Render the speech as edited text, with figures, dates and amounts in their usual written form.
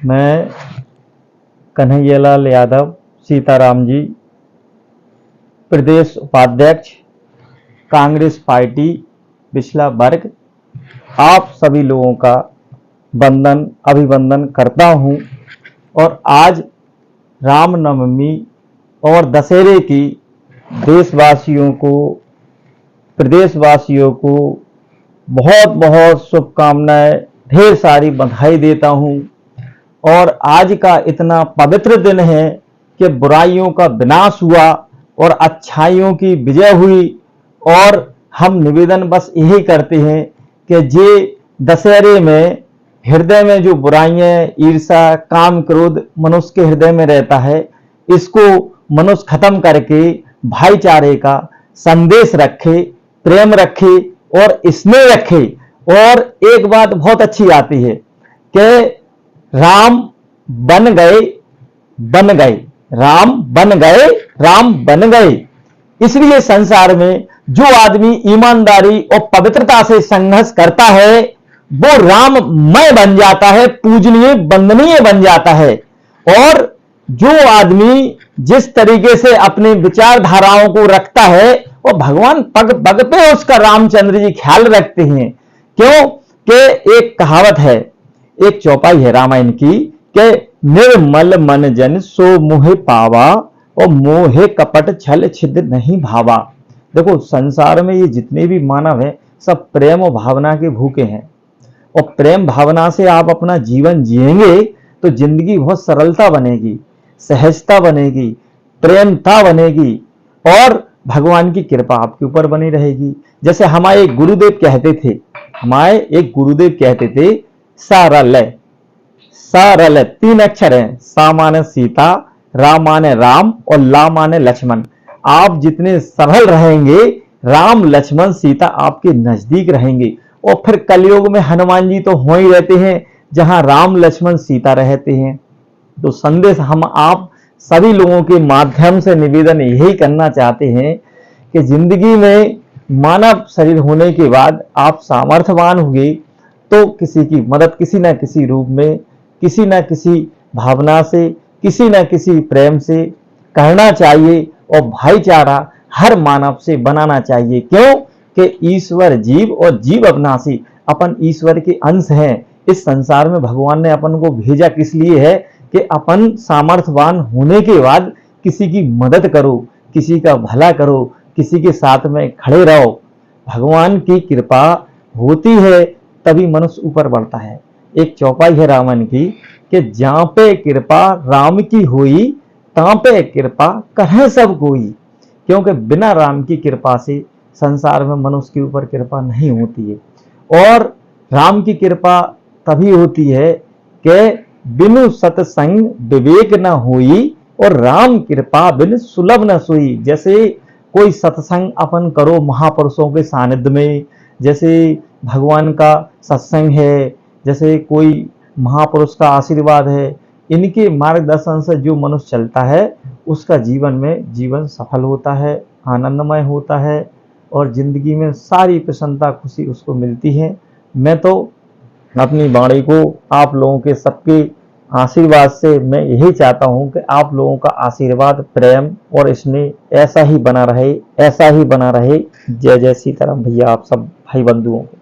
मैं कन्हैयालाल यादव सीताराम जी, प्रदेश उपाध्यक्ष कांग्रेस पार्टी पिछला वर्ग, आप सभी लोगों का अभिवंदन करता हूं। और आज रामनवमी और दशहरे की देशवासियों को, प्रदेशवासियों को बहुत बहुत शुभकामनाएं, ढेर सारी बधाई देता हूं। और आज का इतना पवित्र दिन है कि बुराइयों का विनाश हुआ और अच्छाइयों की विजय हुई। और हम निवेदन बस यही करते हैं कि ये दशहरे में हृदय में जो बुराइयां, ईर्ष्या, काम, क्रोध मनुष्य के हृदय में रहता है, इसको मनुष्य खत्म करके भाईचारे का संदेश रखे, प्रेम रखे और स्नेह रखे। और एक बात बहुत अच्छी आती है कि राम बन गए, राम बन गए, राम बन गए। इसलिए संसार में जो आदमी ईमानदारी और पवित्रता से संघर्ष करता है वो राममय बन जाता है, पूजनीय, वंदनीय बन जाता है। और जो आदमी जिस तरीके से अपने विचारधाराओं को रखता है वो भगवान पग पग पे उसका रामचंद्र जी ख्याल रखते हैं। क्यों कि एक कहावत है, एक चौपाई है रामायण की कि निर्मल मन जन सो मोहे पावा और मोहे कपट छल छिद्र नहीं भावा। देखो, संसार में ये जितने भी मानव हैं सब प्रेम और भावना के भूखे हैं। और प्रेम भावना से आप अपना जीवन जिएंगे तो जिंदगी बहुत सरलता बनेगी, सहजता बनेगी, प्रेमता बनेगी और भगवान की कृपा आपके ऊपर बनी रहेगी। जैसे हमारे एक गुरुदेव कहते थे सरल, 3 अक्षर हैं, सा माने सीता, राम माने राम और ला माने लक्ष्मण। आप जितने सरल रहेंगे, राम लक्ष्मण सीता आपके नजदीक रहेंगे। और फिर कलयुग में हनुमान जी तो हो ही रहते हैं जहां राम लक्ष्मण सीता रहते हैं। तो संदेश हम आप सभी लोगों के माध्यम से निवेदन यही करना चाहते हैं कि जिंदगी में मानव शरीर होने के बाद आप सामर्थ्यवान हुए तो किसी की मदद किसी न किसी रूप में, किसी न किसी भावना से, किसी न किसी प्रेम से करना चाहिए। और भाईचारा हर मानव से बनाना चाहिए। क्यों कि ईश्वर जीव और जीव अविनाशी, अपन ईश्वर के अंश हैं। इस संसार में भगवान ने अपन को भेजा किस लिए है कि अपन सामर्थ्यवान होने के बाद किसी की मदद करो, किसी का भला करो, किसी के साथ में खड़े रहो। भगवान की कृपा होती है तभी मनुष्य ऊपर बढ़ता है। एक चौपाई है रामायण की कि जहां पे कृपा राम की हुई तां पे कृपा कहे सब कोई। क्योंकि बिना राम की कृपा से संसार में मनुष्य के ऊपर कृपा नहीं होती है। और राम की कृपा तभी होती है कि बिनु सत्संग विवेक न हुई और राम कृपा बिन सुलभ न सोई। जैसे कोई सत्संग अपन करो महापुरुषों के सानिध्य में, जैसे भगवान का सत्संग है, जैसे कोई महापुरुष का आशीर्वाद है, इनके मार्गदर्शन से जो मनुष्य चलता है उसका जीवन सफल होता है, आनंदमय होता है और जिंदगी में सारी प्रसन्नता खुशी उसको मिलती है। मैं तो अपनी वाणी को आप लोगों के सबके आशीर्वाद से मैं यही चाहता हूं कि आप लोगों का आशीर्वाद, प्रेम और स्नेह ऐसा ही बना रहे। जय जय सीताराम भैया, आप सब भाई बंधुओं को।